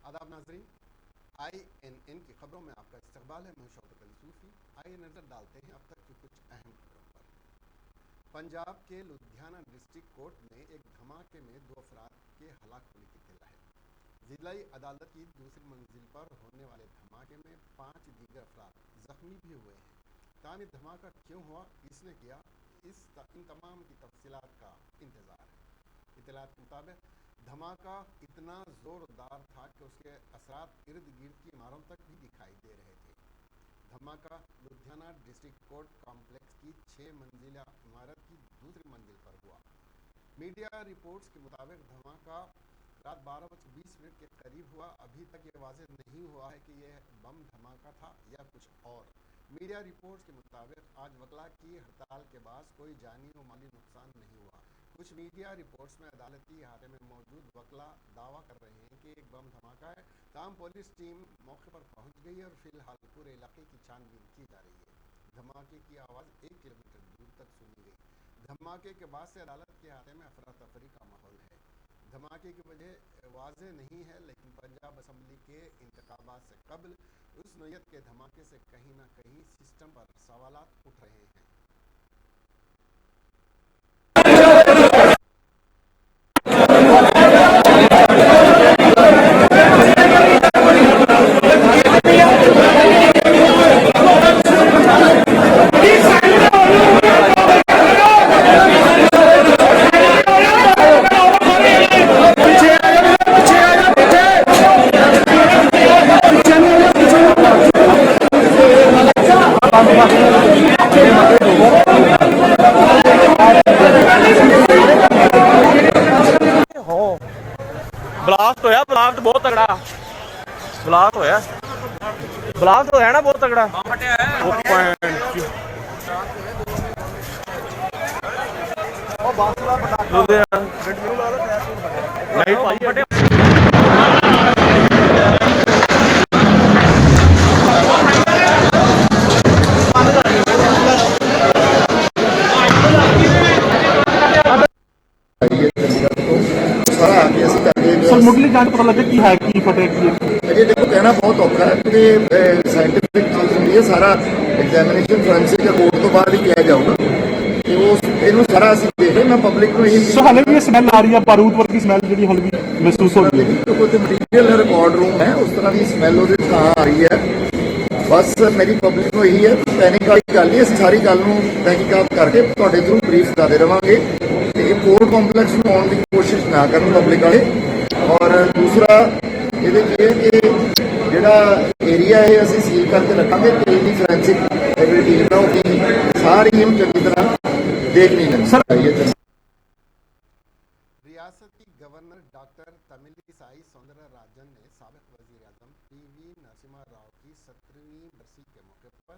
आदाब नाजरीन, INN की खबरों में आपका इस्तकबाल है। मैं शौकत अली सूफी। आइए नज़र डालते हैं अब तक की कुछ अहम खबरों पर। पंजाब के लुधियाना डिस्ट्रिक्ट कोर्ट में एक धमाके में 2 अफराद के हलाक होने की इत्तला है। जिलाई अदालत की दूसरी मंजिल पर होने वाले धमाके में 5 दीगर अफराद जख्मी भी हुए हैं। ताहम ये धमाका क्यों हुआ, किसने किया, इन तमाम की तफसीलात का इंतज़ार है। इत्तलात के मुताबिक धमाका इतना ज़ोरदार था कि उसके असरात इर्द गिर्द की इमारतों तक भी दिखाई दे रहे थे। धमाका लुधियाना डिस्ट्रिक्ट कोर्ट कॉम्प्लेक्स की 6 मंजिला इमारत की दूसरी मंजिल पर हुआ। मीडिया रिपोर्ट्स के मुताबिक धमाका रात 12:20 के करीब हुआ। अभी तक ये वाज़ेह नहीं हुआ है कि यह बम धमाका था या कुछ और। मीडिया रिपोर्ट्स के मुताबिक आज वकला की हड़ताल के बाद कोई जानी और माली नुकसान नहीं हुआ। कुछ मीडिया रिपोर्ट्स में अदालती इहाते में मौजूद वकला दावा कर रहे हैं कि एक बम धमाका है। ताहम पुलिस टीम मौके पर पहुंच गई है और फिलहाल पूरे इलाके की छानबीन की जा रही है। धमाके की आवाज़ 1 किलोमीटर दूर तक सुनी गई। धमाके के बाद से अदालत के इहाते में अफरा तफरी का माहौल है। धमाके की वजह वाज़ेह नहीं है, लेकिन पंजाब असम्बली के इंतखाबात से कबल उस नौयत के धमाके से कहीं ना कहीं सिस्टम पर सवालात उठ रहे हैं। ब्लास्ट होया, ब्लास्ट बहुत तगड़ा ब्लास्ट होया, ब्लास्ट होया ना बहुत तगड़ा। नहीं भाई ਸਾਰਾ ਆ ਕੇ ਅਸੀਂ ਕਰਦੇ ਸਰ ਮੁੱਢਲੀ ਜਾਂਚ ਪਤਾ ਲੱਗਾ ਕੀ ਹੈ ਕੀ ਫਟਿਆ ਕੀ ਹੈ? ਅਜੇ ਦੇਖੋ ਕਹਿਣਾ ਬਹੁਤ ਔਖਾ ਹੈ ਕਿ ਸਾਇੰਟਿਫਿਕ ਚੀਜ਼ ਹੁੰਦੀ ਹੈ, ਸਾਰਾ ਐਗਜ਼ਾਮੀਨੇਸ਼ਨ ਫੋਰੈਂਸਿਕ ਰਿਪੋਰਟ ਤੋਂ ਬਾਅਦ ਹੀ ਕਿਹਾ ਜਾਊਗਾ ਤੇ ਉਸ ਇਹਨੂੰ ਸਾਰਾ ਅਸੀਂ ਦੇਖਦੇ। ਮੈਂ ਪਬਲਿਕ ਨੂੰ ਇਹੀ ਸੋ ਹਾਲੇ ਵੀ ਸਮੈਲ ਆ ਰਹੀ ਹੈ, ਬਾਰੂਦ ਵਰਗੀ ਸਮੈਲ ਜਿਹੜੀ ਹਾਲੇ ਵੀ ਮਹਿਸੂਸ ਹੋ ਰਹੀ ਹੈ। ਕੋਈ ਮਟੀਰੀਅਲ ਰਿਕਾਰਡ ਰੂਮ ਹੈ, ਉਸ ਤਰ੍ਹਾਂ ਦੀ ਸਮੈਲ ਉਹਦੇ ਥਾਂ ਆ ਰਹੀ ਹੈ। ਬਸ ਮੇਰੀ ਪਬਲਿਕ ਨੂੰ ਇਹੀ ਹੈ, ਪੈਨਿਕ ਵਾਲੀ ਗੱਲ ਨਹੀਂ, ਅਸੀਂ ਸਾਰੀ ਗੱਲ ਨੂੰ ਤਹਿਕੀਕਾਤ ਕਰਕੇ ਤੁਹਾਡੇ ਥਰੂ ਬਰੀਫ ਕਰਦੇ ਰਵਾਂਗੇ ਤੇ ਕੋਰਟ ਕੰਪਲੈਕਸ ਨੂੰ ਆਉਣ ਦੀ ਕੋਸ਼ਿਸ਼ ਨਾ ਕਰਨ ਪਬਲਿਕ ਵਾਲੇ। ਔਰ ਦੂਸਰਾ ਇਹਦੇ ਕੀ ਹੈ ਕਿ ਜਿਹੜਾ ਏਰੀਆ ਇਹ ਅਸੀਂ ਸੀਲ ਕਰਕੇ ਰੱਖਾਂਗੇ ਤੇ ਇਹਦੀ ਫੋਰੈਂਸਿਕ ਟੀਮ ਨਾਲ ਉਹਦੀ ਸਾਰੀ ਇਹਨੂੰ ਚੰਗੀ ਤਰ੍ਹਾਂ देखनी है। रियासती गवर्नर डॉक्टर तमिलिसाई सौंदरराजन ने साबिक वजीर आजम PV नरसिम्हा राव की 17वीं बरसी के मौके पर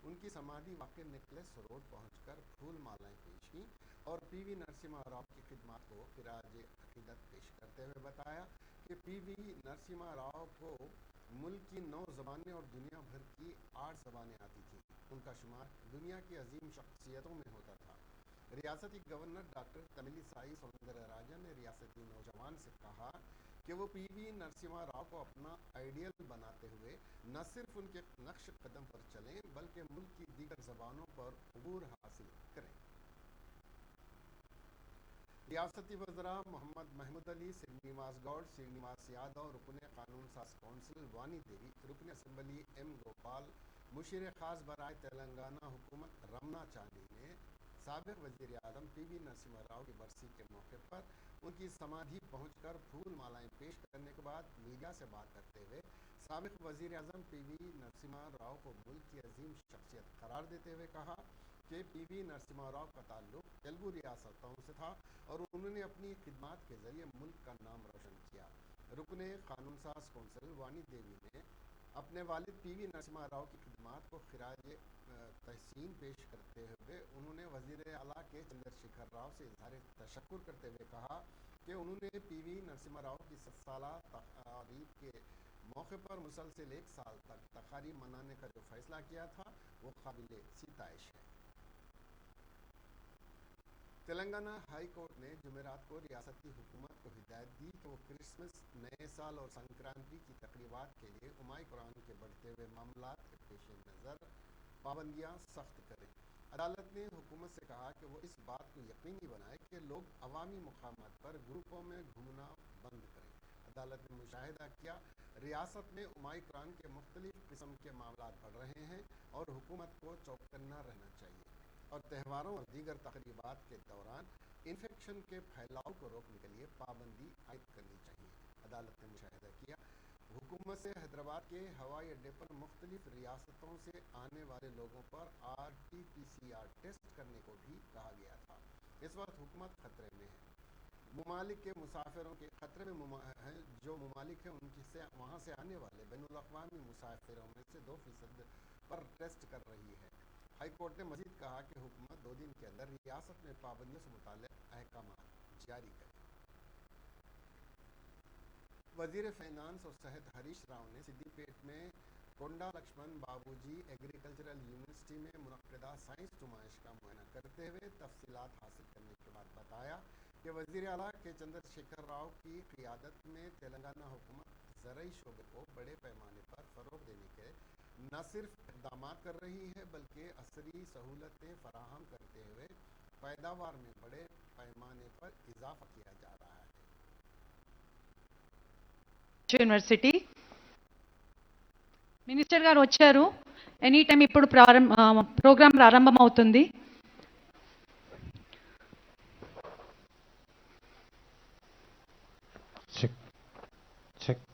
उनकी समाधि वाक़ नेकलेस रोड पहुंचकर फूल मालाएं पेश की और PV नरसिम्हा राव की खिदमत को खिराज अकीदत पेश करते हुए बताया कि PV नरसिम्हा राव को मुल्क की 9 ज़बानें और दुनिया भर की 8 ज़बानें आती थी। उनका शुमार दुनिया की अजीम शख्सियतों में होता था। रियासती गवर्नर डॉक्टर तमिलिसाई सौंदरराजन ने रियासती नौजवान से कहा कि वो PV नरसिम्हा राव को अपना आइडियल बनाते हुए न सिर्फ उनके नक्श कदम पर चलें बल्कि मुल्क की दीगर ज़बानों पर अबूर हासिल करें। रियासती वज़रा मोहम्मद महमूद अली, श्रीनिवास गौड़, श्रीनिवास यादव, रुकन कानून साज कौंसिल वानी देवी, रुकन असम्बली M गोपाल, मुशीर खास बराए तेलंगाना हुकूमत रमना चांदी ने साबिक वज़ीर आज़म PV नरसिम्हा राव की बरसी के मौके पर उनकी समाधि पहुंचकर फूल मालाएं पेश करने के बाद मीडिया से बात करते हुए साबिक वज़ीर आज़म PV नरसिम्हा राव को मुल्क की अजीम शख्सियत करार देते हुए कहा कि PV नरसिम्हा राव का ताल्लुक तेलुगु रियासतों से था और उन्होंने अपनी खिदमत के जरिए मुल्क का नाम रोशन किया। रुकन कानून साज कौंसिल वानी देवी ने अपने वालिद PV नरसिम्हा राव की खिदमत को खिराज तहसीन पेश करते हुए उन्होंने वज़ीर आला के चंद्रशेखर राव से इज़हार तशक्कुर करते हुए कहा कि उन्होंने PV नरसिम्हा राव की 7 साला तकारीब के मौके पर मुसलसल 1 साल तक तकारीब मनाने का जो फैसला किया था वो काबिल सिताइश है। तेलंगाना हाई कोर्ट ने जुमेरात को रियासती हुकूमत को हिदायत दी कि वो कृषि क्रिसमस, नए साल और संक्रांति की तकरीबात के लिए उमाई कुरान के बढ़ते हुए मामलात के पेश नज़र पाबंदियाँ सख्त करें। अदालत ने हुकूमत से कहा कि वो इस बात को यकीनी बनाए कि लोग अवामी मुकामात पर ग्रुपों में घूमना बंद करें। अदालत ने मुशाहिदा किया रियासत में उमाई कुरान के मुख्तलिफ किस्म के मामलात बढ़ रहे हैं और हुकूमत को चौकन्ना रहना चाहिए और त्यौहारों और दीगर तकरीबात के दौरान इन्फेक्शन के फैलाव को रोकने के लिए पाबंदी आयद करनी चाहिए। अदालत ने मुशाहिदा किया हुकूमत से हैदराबाद के हवाई अड्डे पर मुख्तलिफ रियासतों से आने वाले लोगों पर RT-PCR टेस्ट करने को भी कहा गया था। इस वक्त हुकूमत खतरे में है। मुमालिक के मुसाफिरों के खतरे में हैं जो मुमालिक हैं उनकी से वहाँ से आने वाले बैनुल-अक़वामी मुसाफिरों में से 2% पर टेस्ट कर रही है। हाई कोर्ट ने मजीद कहा कि हुकूमत 2 दिन के अंदर रियासत में पाबंदियों से मुताल्लिक़ अहकाम जारी करे। वज़ीर फाइनेंस और सेहत हरीश राव ने सिद्दीपेट में कोंडा लक्ष्मण बाबूजी एग्रीकल्चरल यूनिवर्सिटी में मुनक़्क़िदा साइंस नुमाइश का मुआयना करते हुए तफसीलात हासिल करने के बाद बताया कि वज़ीर आला के चंद्रशेखर राव की क़ियादत में तेलंगाना हुकूमत ज़रई शोबे को बड़े पैमाने पर फ़रोग़ देने के न सिर्फ इक़दाम कर रही है बल्कि असरी सहूलतें फराहम करते हुए पैदावार में बड़े पैमाने पर इजाफा किया जा रहा है। యూనివర్సిటీ మినిస్టర్ గారు వచ్చారు. ఎనీ టైం ఇప్పుడు ప్రోగ్రామ్ ప్రారంభం అవుతుంది. Check check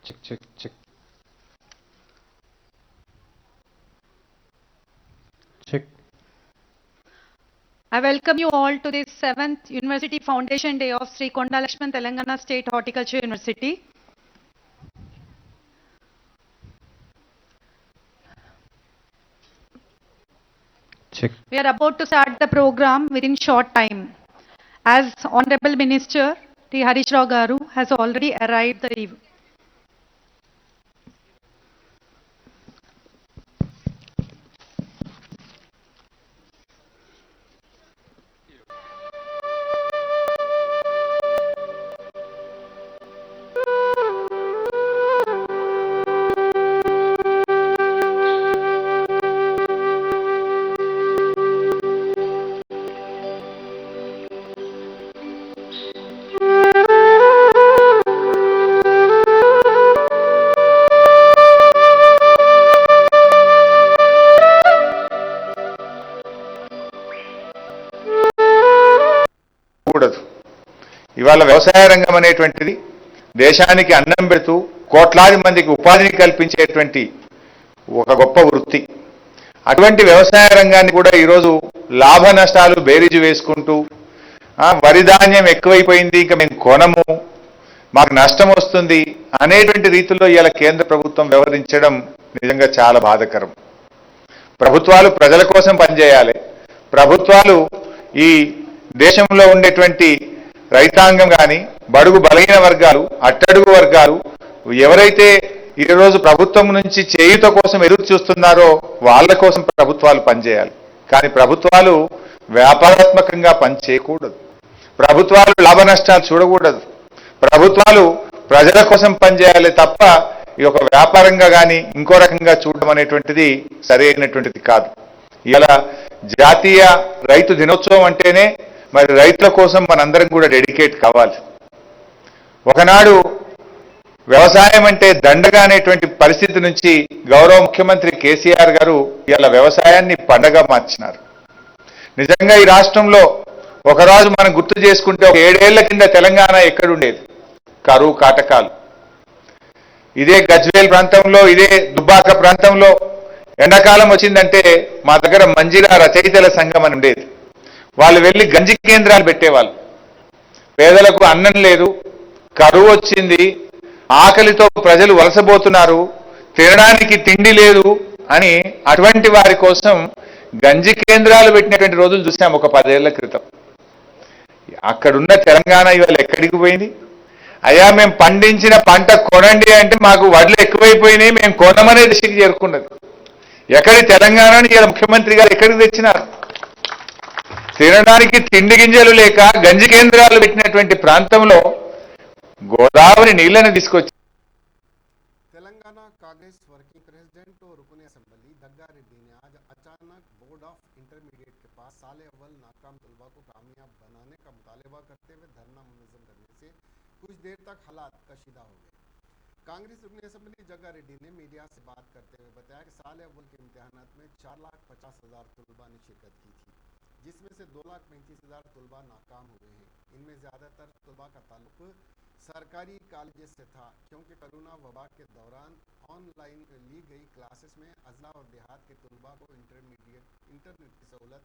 check check check check I welcome you all to this 7th University Foundation Day of Sri Konda Lakshman Telangana State Horticulture University. Check We are about to start the program within short time. As Honorable Minister T. Harish Rao Garu has already arrived the eve. ఇవాళ వ్యవసాయ రంగం అనేటువంటిది దేశానికి అన్నం పెడుతూ కోట్లాది మందికి ఉపాధిని కల్పించేటువంటి ఒక గొప్ప వృత్తి. అటువంటి వ్యవసాయ రంగాన్ని కూడా ఈరోజు లాభ నష్టాలు బేరీజు వేసుకుంటూ వరి ధాన్యం ఎక్కువైపోయింది ఇంకా మేము కొనము మాకు నష్టం వస్తుంది అనేటువంటి రీతిలో ఇవాళ కేంద్ర ప్రభుత్వం వ్యవహరించడం నిజంగా చాలా బాధాకరం. ప్రభుత్వాలు ప్రజల కోసం పనిచేయాలి. ప్రభుత్వాలు ఈ దేశంలో ఉండేటువంటి రైతాంగం కానీ బడుగు బలహీన వర్గాలు అట్టడుగు వర్గాలు ఎవరైతే ఈరోజు ప్రభుత్వం నుంచి చేయూత కోసం ఎదురు చూస్తున్నారో వాళ్ళ కోసం ప్రభుత్వాలు పనిచేయాలి. కానీ ప్రభుత్వాలు వ్యాపారాత్మకంగా పనిచేయకూడదు. ప్రభుత్వాలు లాభ నష్టాలు చూడకూడదు. ప్రభుత్వాలు ప్రజల కోసం పనిచేయాలి తప్ప ఈ ఒక వ్యాపారంగా కానీ ఇంకో రకంగా చూడడం అనేటువంటిది సరైనటువంటిది కాదు. ఇలా జాతీయ రైతు దినోత్సవం అంటేనే మరి రైతుల కోసం మనందరం కూడా డెడికేట్ కావాలి. ఒకనాడు వ్యవసాయం అంటే దండగా అనేటువంటి పరిస్థితి నుంచి గౌరవ ముఖ్యమంత్రి కేసీఆర్ గారు ఇలా వ్యవసాయాన్ని పండగ మార్చినారు. నిజంగా ఈ రాష్ట్రంలో ఒకరోజు మనం గుర్తు చేసుకుంటే ఒక 7 ఏళ్ల కింద తెలంగాణ ఎక్కడుండేది? కరువు కాటకాలు. ఇదే గజ్వేల్ ప్రాంతంలో ఇదే దుబ్బాక ప్రాంతంలో ఎండాకాలం వచ్చిందంటే మా దగ్గర మంజిరా రచయితల సంఘం అని ఉండేది. వాళ్ళు వెళ్ళి గంజి కేంద్రాలు పెట్టేవాళ్ళు. పేదలకు అన్నం లేదు, కరువు వచ్చింది, ఆకలితో ప్రజలు వలసపోతున్నారు, తినడానికి తిండి లేదు అని అటువంటి వారి కోసం గంజి కేంద్రాలు పెట్టినటువంటి రోజులు చూసాం ఒక 10 ఏళ్ల క్రితం. అక్కడున్న తెలంగాణ ఇవాళ ఎక్కడికి పోయింది? అయ్యా మేము పండించిన పంట కొనండి అంటే మాకు వడ్లు ఎక్కువైపోయినాయి మేము కొనమనే దిశకి చేరుకున్నది. ఎక్కడి తెలంగాణని ఇలా ముఖ్యమంత్రి గారు ఎక్కడికి తెచ్చినారు? తినడానికి తిండి గింజలు లేక గంజి కేంద్రాలు పెట్టినటువంటి ప్రాంతంలో గోదావరి నీళ్లను తీసుకొచ్చి तेलंगाना कांग्रेस वर्किंग प्रेसिडेंट और रुकन असेंबली दग्गा रेड्डी ने आज अचानक बोर्ड ऑफ इंटरमीडिएट के पास साल अव्वल नाकाम तलबा को कामयाब बनाने का मुतालबा करते हुए धरना मुनज़्ज़म करने से कुछ देर तक हालात कशीदा हो गए। कांग्रेस रुकन असेंबली जग्गा रेड्डी ने मीडिया से बात करते हुए बताया कि साल अव्वल के इम्तहानात में 4,50,000 तलबा ने शिरकत की थी, जिसमें से 2,35,000 तलबा नाकाम हुए हैं। इनमें ज़्यादातर तलबा का ताल्लुक सरकारी कॉलेज से था, क्योंकि कोरोना वबा के दौरान ऑनलाइन ली गई क्लासेस में अजला और देहात के तलबा को इंटरनेट की सहूलत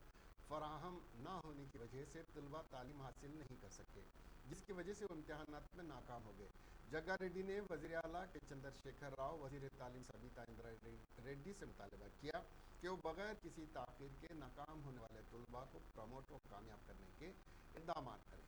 फराहम न होने की वजह से तलबा तालीम हासिल नहीं कर सके, जिसकी वजह से वो इम्तहानात में नाकाम हो गए। जग्गा रेड्डी ने वज़ीर आला के चंद्रशेखर राव, वज़ीर तालीम सबिता इंदिरा रेड्डी से मुतालबा किया कि वो बगैर किसी ताख़ीर के नाकाम होने वाले तलबा को प्रमोट और कामयाब करने के इक़दाम करें।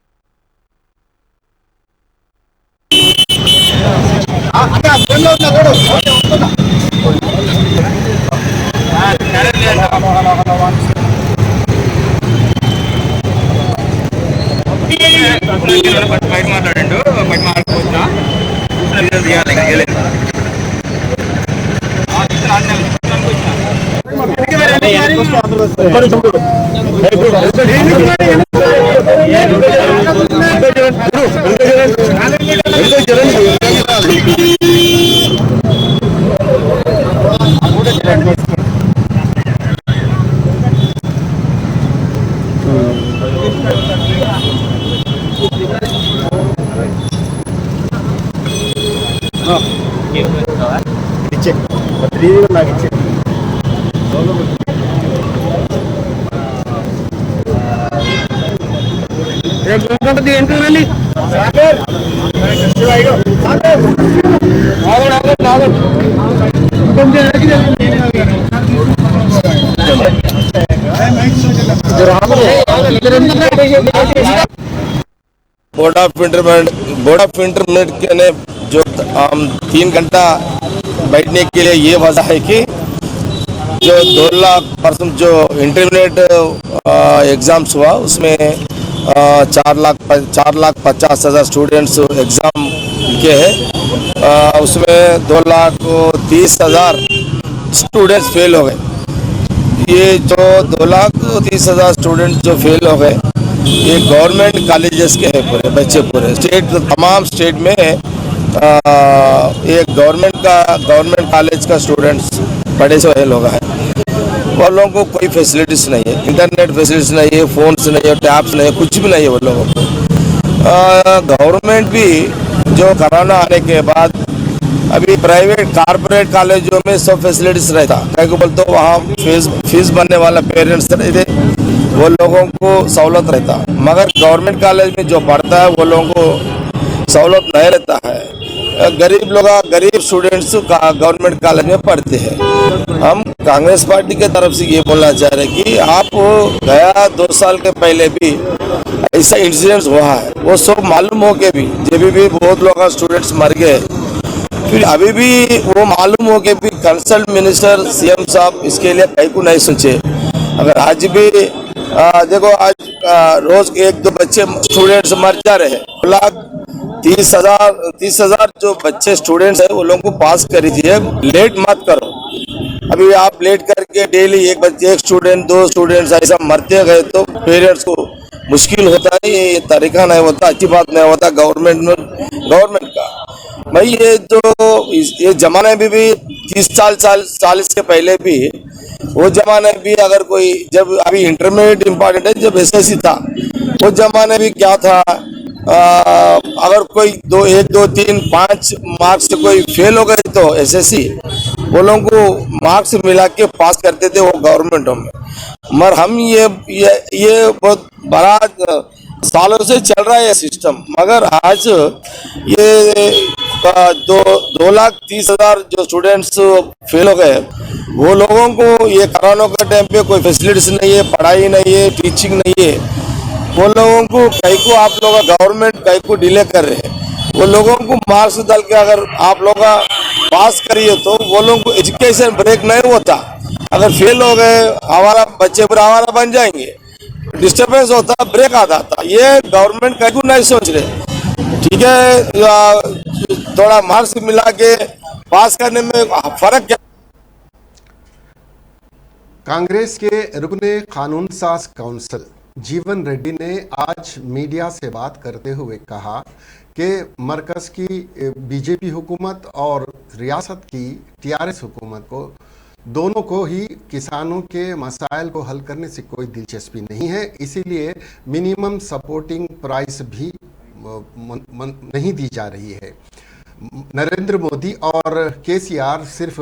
बोर्ड ऑफ इंटरमीडिएट के ने जो 3 घंटा बैठने के लिए ये वजह है कि जो 2,00,000% जो इंटरमीडिएट एग्ज़ाम्स हुआ उसमें 4,50,000 स्टूडेंट्स एग्ज़ाम लिखे हैं, उसमें 2,30,000 स्टूडेंट्स फेल हो गए। ये जो 2,30,000 स्टूडेंट जो फेल हो गए ये गवर्नमेंट कॉलेजेस के हैं, पूरे बच्चे पूरे स्टेट, तमाम स्टेट में एक गवर्नमेंट कॉलेज का स्टूडेंट्स पढ़े से फेल हो गए हैं। वो लोगों को कोई फैसिलिटीज़ नहीं है, इंटरनेट फैसिलिटीज नहीं है, फ़ोन्स नहीं है, टैब्स नहीं है, कुछ भी नहीं है वो लोगों को। गवर्नमेंट भी जो कोरोना आने के बाद अभी प्राइवेट कारपोरेट कॉलेजों में सब फैसिलिटीज रहता, क्या को बोलते वहाँ फीस भरने वाला पेरेंट्स रहते, वो लोगों को सहूलत रहता, मगर गवर्नमेंट कॉलेज में जो पढ़ता है वो लोगों को सहूलत नहीं रहता है। गरीब स्टूडेंट्स गवर्नमेंट कॉलेज में पढ़ते हैं। हम कांग्रेस पार्टी के तरफ से ये बोलना चाह रहे हैं कि आप गया 2 साल के पहले भी ऐसा इंसिडेंट्स हुआ है, वो सब मालूम हो के भी जब भी बहुत लोग स्टूडेंट्स मर गए, फिर अभी भी वो मालूम हो के भी कंसल्ट मिनिस्टर सीएम साहब इसके लिए कहीं को नहीं सोचे। अगर आज भी देखो आज रोज 1-2 बच्चे स्टूडेंट्स मर जा रहे हैं, 30,000 जो बच्चे स्टूडेंट्स हैं वो लोगों को पास कर दीजिए, लेट मत करो। अभी आप लेट करके डेली एक स्टूडेंट 2 स्टूडेंट्स ऐसा मरते गए तो पेरेंट्स को मुश्किल होता है, ये तरीका नहीं होता, अच्छी बात नहीं होता गवर्नमेंट का। भाई ये जमाने में भी 30 साल 40 के पहले भी वो जमाने भी अगर कोई जब अभी इंटरमीडिएट इम्पॉर्टेंट है, जब एसएससी था वो जमाने भी क्या था, अगर कोई 1, 2, 3, 5 मार्क्स से कोई फेल हो गए तो एसएससी वो लोगों को मार्क्स मिला के पास करते थे वो गवर्नमेंटों में। मगर हम ये बहुत बड़ा सालों से चल रहा है सिस्टम, मगर आज ये 2,30,000 जो स्टूडेंट्स फेल हो गए वो लोगों को ये कोरोना के टाइम पे कोई फैसिलिटीज नहीं है, पढ़ाई नहीं है, टीचिंग नहीं है, वो लोगों को कहीं को आप लोग गवर्नमेंट कहीं को डिले कर रहे हैं। वो लोगों को मार्क्स डाल के अगर आप लोग पास करिए तो वो लोगों को एजुकेशन ब्रेक नहीं होता। अगर फेल हो गए हमारा बच्चे पूरा हमारा बन जाएंगे, डिस्टर्बेंस होता, ब्रेक आता था। ये गवर्नमेंट कहीं को नहीं सोच रहे। ठीक है, थोड़ा मार्क्स मिला के पास करने में फर्क क्या। कांग्रेस के रुकने कानून साज काउंसिल जीवन रेड्डी ने आज मीडिया से बात करते हुए कहा कि मरकज की बीजेपी हुकूमत और रियासत की टीआरएस हुकूमत को दोनों को ही किसानों के मसाइल को हल करने से कोई दिलचस्पी नहीं है, इसीलिए मिनिमम सपोर्टिंग प्राइस भी नहीं दी जा रही है। नरेंद्र मोदी और केसीआर सिर्फ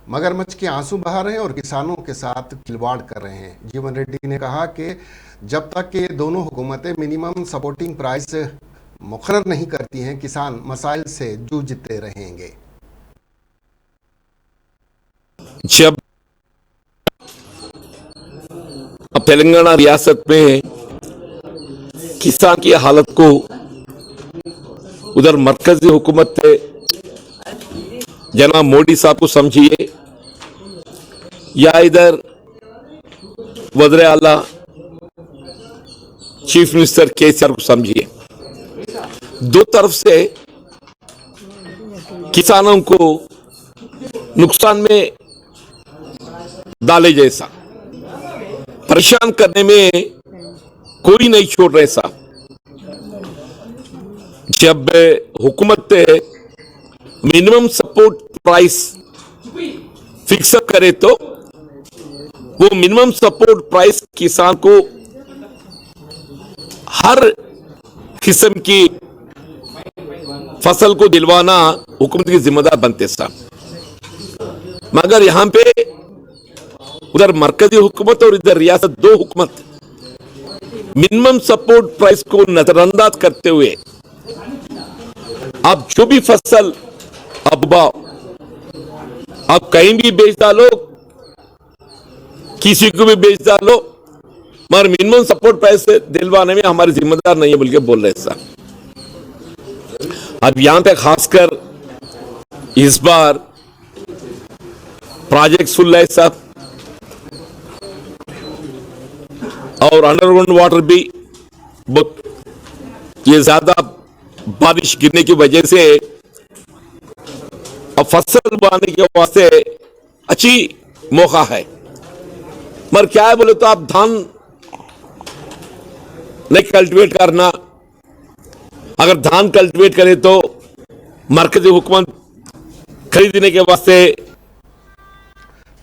मगरमच्छ के आंसू बहा रहे हैं और किसानों के साथ खिलवाड़ कर रहे हैं। जीवन रेड्डी ने कहा कि जब तक कि दोनों हुकूमतें मिनिमम सपोर्टिंग प्राइस मुकर्रर नहीं करती हैं, किसान मसाइल से जूझते रहेंगे। जब तेलंगाना रियासत में किसान की हालत को उधर मरकजी हुकूमत जनाब मोदी साहब को समझिए या इधर वज़ीर आला चीफ मिनिस्टर केसीआर को समझिए, दो तरफ से किसानों को नुकसान में डाले जैसा, परेशान करने में कोई नहीं छोड़ रहे साहब। जब हुकूमत मिनिमम सपोर्ट प्राइस फिक्सअप करे तो वो मिनिमम सपोर्ट प्राइस किसान को हर किस्म की फसल को दिलवाना हुकूमत की जिम्मेदार बनते साहब। मगर यहां पे उधर मरकजी हुकूमत और इधर रियासत, दो हुकूमत मिनिमम सपोर्ट प्राइस को नजरअंदाज करते हुए आप जो भी फसल अब उगाओ, आप कहीं भी बेच डालो, किसी को भी बेच डालो, मगर मिनिमम सपोर्ट प्राइस दिलवाने में हमारी जिम्मेदार नहीं है बोल के बोल रहे साहब। अब यहां पे खासकर इस बार प्रोजेक्ट सुन रहे साहब और अंडरग्राउंड वाटर भी ये ज्यादा बारिश गिरने की वजह से अब फसल उगाने के वास्ते अच्छी मौका है। मगर क्या है बोले तो आप धान नहीं कल्टीवेट करना, अगर धान कल्टीवेट करे तो मरकजी हुकूमत खरीदने के वास्ते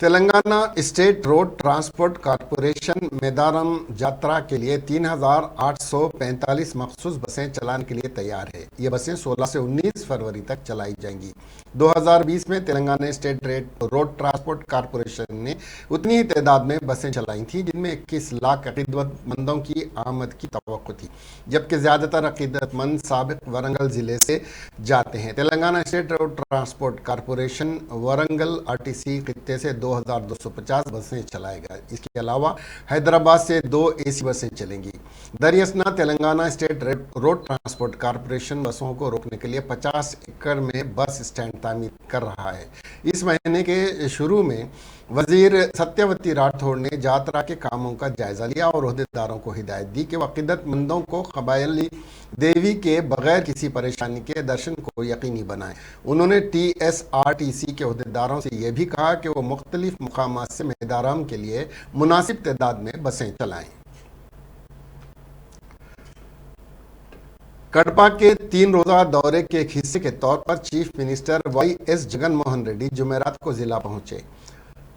Telangana state road transport corporation Medaram यात्रा के लिए 3,845 मखसूस बसें चलाने के लिए तैयार है। ये बसें 16 से 19 फरवरी तक चलाई जाएंगी। 2020 में Telangana state road transport corporation ने उतनी ही तादाद में बसें चलाई थी जिनमें 21 लाख अकीदतमंदों की आमद की तवक्को थी, जबकि ज़्यादातर अकीदतमंद साबिक वरंगल ज़िले से जाते हैं। Telangana state road transport corporation Warangal RTC खित्ते से 2,250 बसें चलाएगा। इसके अलावा हैदराबाद से 2 एसी बसें चलेंगी। दरियासना Telangana state road transport corporation बसों को रोकने के लिए 50 एकड़ में बस स्टैंड तामीर कर रहा है। इस महीने के शुरू में वजीर सत्यवती राठौड़ ने यात्रा के कामों का जायजा लिया और ओहदेदारों को हिदायत दी कि वह अकीदतमंदों को कबायली देवी के बगैर किसी परेशानी के दर्शन को यकीनी बनाएं। उन्होंने TSRTC के ओहदेदारों से यह भी कहा कि वो मुख्तलिफ मुकामात से मेदाराम के लिए मुनासिब तादाद में बसें चलाएं। कड़पा के 3 रोज़ा दौरे के एक हिस्से के तौर पर chief minister YS Jagan Mohan Reddy जुमेरात को जिला पहुंचे।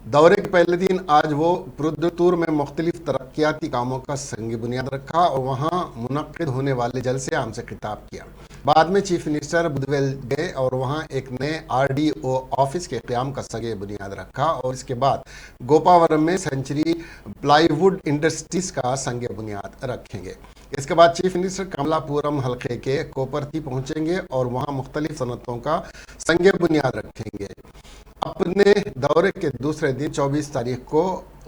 दौरे के पहले दिन आज वो पुरुद्दुतूर में मुख्तलिफ तरक्याती कामों का संग बुनियाद रखा और वहाँ मुनक्किद होने वाले जलसे आम से खिताब किया। बाद में चीफ मिनिस्टर बुधवेल गए और वहाँ एक नए RDO ऑफिस के क़याम का संग बुनियाद रखा और इसके बाद गोपावरम में सेंचुरी प्लाईवुड इंडस्ट्रीज का संग बुनियाद रखेंगे। इसके बाद चीफ मिनिस्टर कमलापुरम हल्के के कोपरती पहुँचेंगे और वहाँ मुख्तलिफ सनतों का संग बुनियाद रखेंगे। अपने दौरे के दूसरे दिन 24 तारीख को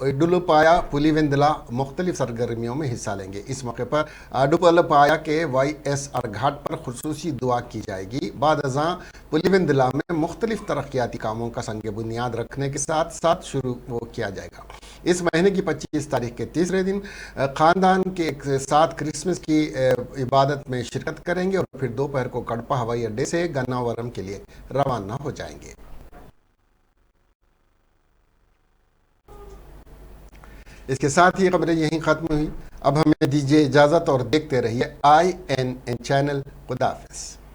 इडुलपाया पुलिवेंदला मुख्तलिफ सरगर्मियों में हिस्सा लेंगे। इस मौके पर इडुलपाया के YSR घाट पर खुसूसी दुआ की जाएगी। बाद अज़ां पुलिवेंदला में मुख्तलिफ तरक्याती कामों का संग बुनियाद रखने के साथ साथ शुरू किया जाएगा। इस महीने की 25 तारीख के तीसरे दिन ख़ानदान के साथ क्रिसमस की इबादत में शिरकत करेंगे और फिर दोपहर को कड़पा हवाई अड्डे से गन्नावरम के लिए रवाना हो जाएंगे। इसके साथ ही खबरें यहीं ख़त्म हुई। अब हमें दीजिए इजाज़त और देखते रहिए INN चैनल। खुदा हाफ़िज़।